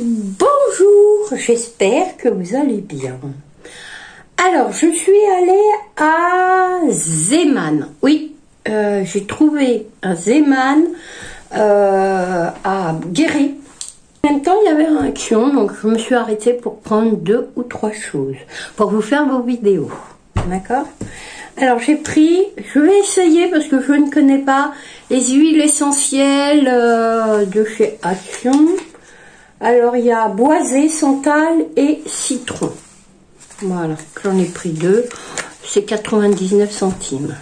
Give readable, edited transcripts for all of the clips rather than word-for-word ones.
Bonjour, j'espère que vous allez bien. Alors, je suis allée à Zeeman. Oui, j'ai trouvé un Zeeman à Guéret. En même temps, il y avait un action, donc je me suis arrêtée pour prendre 2 ou 3 choses pour vous faire vos vidéos. D'accord? Alors, j'ai pris, je vais essayer parce que je ne connais pas les huiles essentielles de chez Action. Alors, il y a boisé, santal et citron. Voilà, j'en ai pris 2. C'est 99 centimes.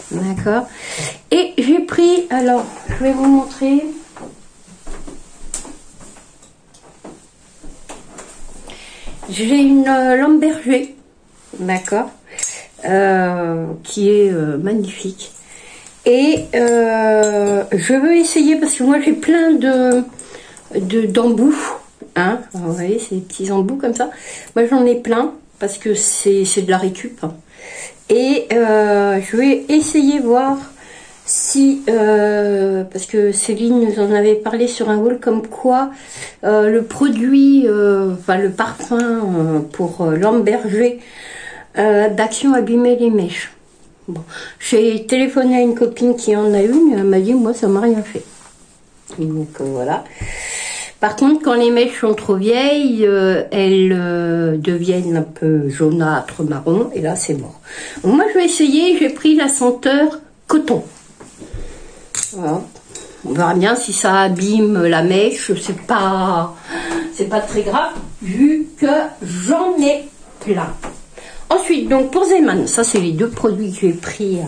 D'accord? Et j'ai pris, alors, je vais vous montrer. J'ai une Lamberger. D'accord? Qui est magnifique. Et je veux essayer parce que moi, j'ai plein d'embouts. Hein, vous voyez, ces petits embouts comme ça. Moi, j'en ai plein parce que c'est de la récup. Et je vais essayer voir si, parce que Céline nous en avait parlé sur un haul, comme quoi le produit, enfin le parfum pour Lamberger d'Action abîmait les mèches. Bon, j'ai téléphoné à une copine qui en a une, elle m'a dit moi ça m'a rien fait. Donc voilà. Par contre, quand les mèches sont trop vieilles, elles deviennent un peu jaunâtres, marron, et là c'est mort. Donc, moi je vais essayer, j'ai pris la senteur coton. Voilà. On verra bien si ça abîme la mèche, c'est pas très grave, vu que j'en ai plein. Ensuite, donc pour Zeeman, ça c'est les 2 produits que j'ai pris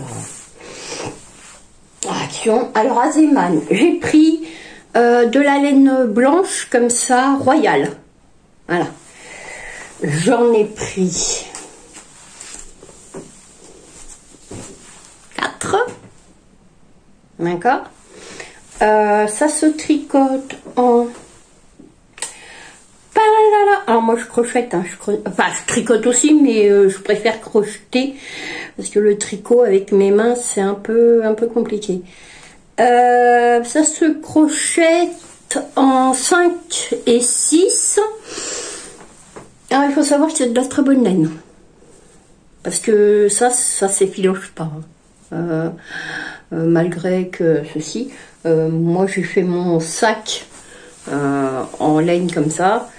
à Action. Alors à Zeeman, j'ai pris de la laine blanche comme ça, royale. Voilà. J'en ai pris 4. D'accord. Ça se tricote en... Alors moi je crochette, hein, enfin je tricote aussi, mais je préfère crocheter parce que le tricot avec mes mains c'est un peu compliqué. Ça se crochette en 5 et 6. Alors il faut savoir que c'est de la très bonne laine. Parce que ça s'effiloche pas. Hein. Malgré que ceci, moi j'ai fait mon sac en laine comme ça,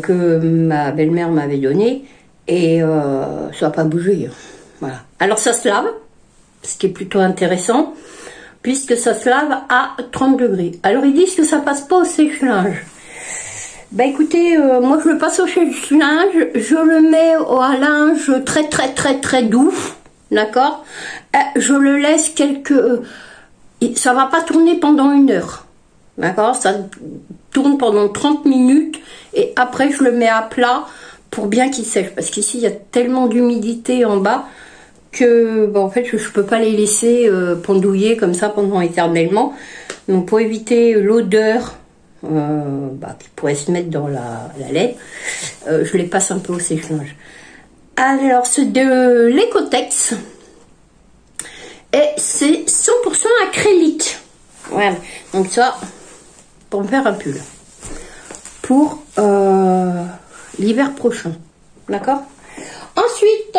que ma belle-mère m'avait donné. Et ça n'a pas bougé. Hein. Voilà. Alors ça se lave, ce qui est plutôt intéressant. Puisque ça se lave à 30 degrés. Alors ils disent que ça passe pas au sèche-linge. Ben écoutez, moi je le passe au sèche-linge, je le mets à linge très doux, d'accord. Je le laisse ça va pas tourner pendant 1 heure, d'accord. Ça tourne pendant 30 minutes et après je le mets à plat pour bien qu'il sèche. Parce qu'ici il y a tellement d'humidité en bas que bon, en fait je peux pas les laisser pendouiller comme ça pendant éternellement. Donc pour éviter l'odeur qui pourrait se mettre dans la laine, je les passe un peu au sèche-linge. Alors c'est de l'Ecotex et c'est 100% acrylique. Voilà, donc ça pour me faire un pull pour l'hiver prochain, d'accord. Ensuite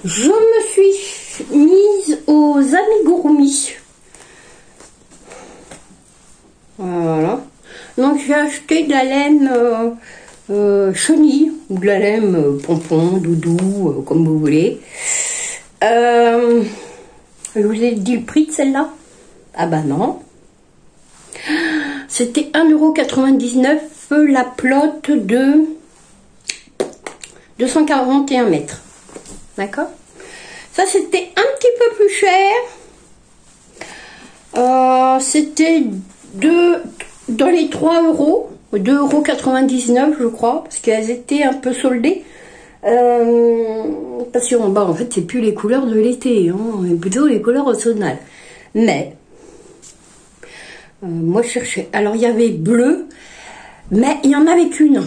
je me suis mise aux amigurumis. Voilà. Donc j'ai acheté de la laine chenille ou de la laine pompon, doudou, comme vous voulez. Je vous ai dit le prix de celle-là? Ah bah non. C'était 1,99 € la plotte de 241 mètres. D'accord. Ça c'était un petit peu plus cher. C'était dans les 3 €, 2,99 € je crois, parce qu'elles étaient un peu soldées. Parce qu'en bas en fait c'est plus les couleurs de l'été, hein, mais plutôt les couleurs automnales. Mais moi je cherchais. Alors il y avait bleu, mais il n'y en avait qu'une.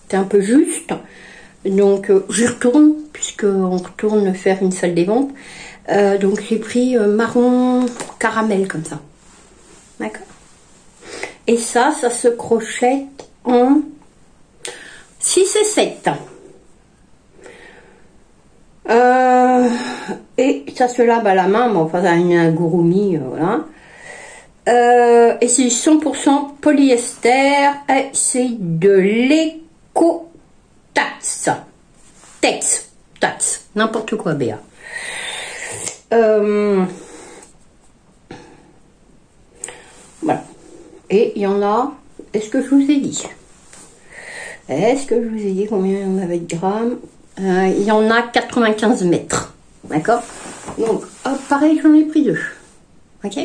C'est un peu juste. Donc j'y retourne, puisqu'on retourne faire une salle des ventes. Donc j'ai pris marron caramel comme ça. D'accord. Et ça se crochette en 6 et 7. Et ça se lave à la main, mais enfin, il y a un Gurumi, voilà. Et c'est 100% polyester, et c'est de l'éco-tax. Tax, n'importe quoi, Béa. Voilà. Et il y en a, est-ce que je vous ai dit? Est-ce que je vous ai dit combien il y en avait de grammes? Il y en a 95 mètres. D'accord? Donc, hop, pareil, j'en ai pris 2. Ok?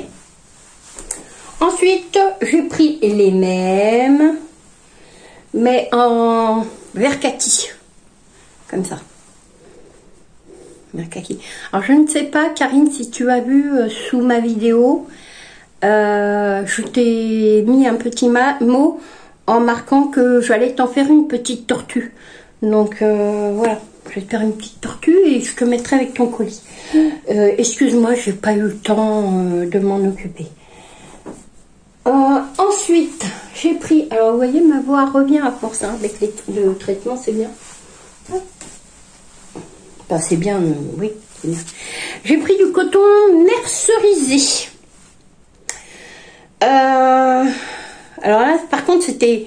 Ensuite, j'ai pris les mêmes, mais en vert kaki. Comme ça. Vert kaki. Alors, je ne sais pas, Karine, si tu as vu sous ma vidéo, je t'ai mis un petit mot en marquant que j'allais t'en faire une petite tortue. Donc voilà, je vais te faire une petite tortue et je te mettrai avec ton colis. Excuse-moi, j'ai pas eu le temps de m'en occuper. Ensuite, j'ai pris, alors vous voyez, ma voix revient à force hein, avec le traitement, c'est bien. Enfin, c'est bien, oui, c'est bien. J'ai pris du coton mercerisé. Alors là, par contre, c'était...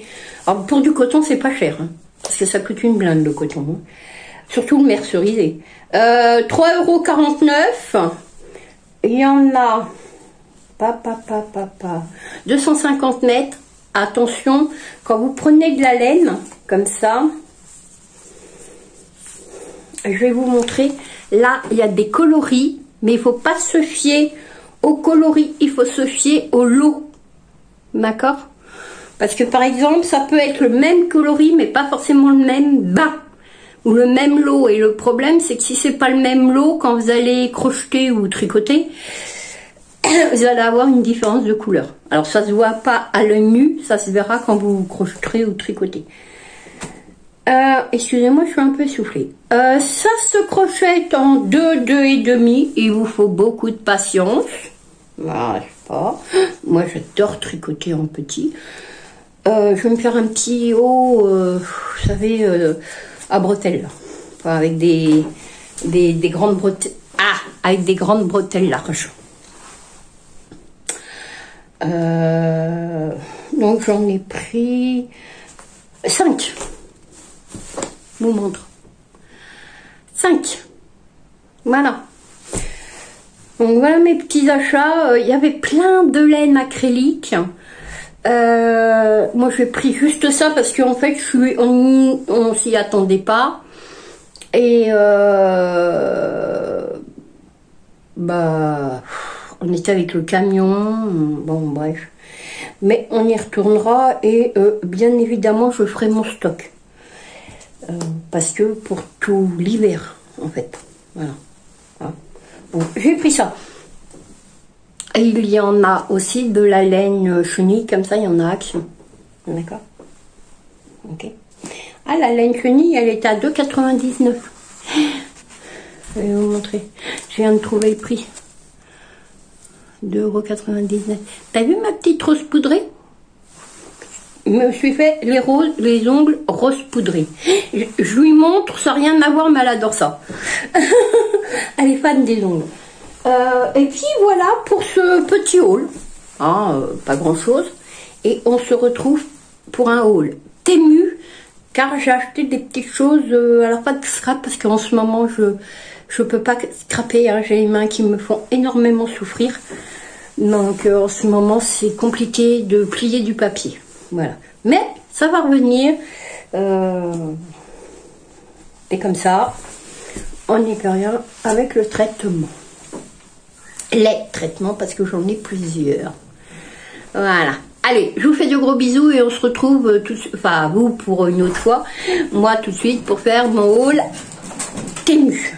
Pour du coton, c'est pas cher. Hein, parce que ça coûte une blinde, le coton. Hein. Surtout le mercerisé. 3,49 €. Il y en a... 250 mètres. Attention, quand vous prenez de la laine, comme ça... Je vais vous montrer. Là, il y a des coloris. Mais il ne faut pas se fier au coloris. Il faut se fier au lot. D'accord? Parce que par exemple, ça peut être le même coloris, mais pas forcément le même bain. Ou le même lot. Et le problème, c'est que si c'est pas le même lot, quand vous allez crocheter ou tricoter, vous allez avoir une différence de couleur. Alors ça se voit pas à l'œil nu, ça se verra quand vous crocheterez ou tricotez. Excusez-moi, je suis un peu essoufflée. Ça se crochette en 2, 2 et demi. Il vous faut beaucoup de patience. Voilà, je sais pas. Moi, j'adore tricoter en petit. Je vais me faire un petit haut, vous savez, à bretelles. Enfin, avec des grandes bretelles. Ah, avec des grandes bretelles larges. Donc, j'en ai pris 5. Je vous montre. 5. Voilà. Donc voilà mes petits achats. Il y avait plein de laine acrylique. Moi j'ai pris juste ça parce qu'en fait on s'y attendait pas. Et on était avec le camion. Bon bref. Mais on y retournera et bien évidemment je ferai mon stock. Parce que pour tout l'hiver en fait. Voilà. Bon, j'ai pris ça. Et il y en a aussi de la laine chenille, comme ça, il y en a Action. D'accord? Ok. Ah, la laine chenille, elle est à 2,99 €. Je vais vous montrer. Je viens de trouver le prix. 2,99 €. T'as vu ma petite rose poudrée? Je me suis fait les ongles rose poudrés. Je lui montre, ça n'a rien à voir, mais elle adore ça. Elle est fan des ongles. Et puis voilà pour ce petit haul. Pas grand chose. Et on se retrouve pour un haul Temu, car j'ai acheté des petites choses. Alors pas de scrap parce qu'en ce moment je peux pas scraper. Hein, j'ai les mains qui me font énormément souffrir. Donc en ce moment c'est compliqué de plier du papier. Voilà. Mais ça va revenir. Et comme ça, on n'y peut rien avec le traitement. Les traitements, parce que j'en ai plusieurs. Voilà. Allez, je vous fais de gros bisous et on se retrouve enfin vous pour une autre fois. Moi tout de suite pour faire mon haul Temu.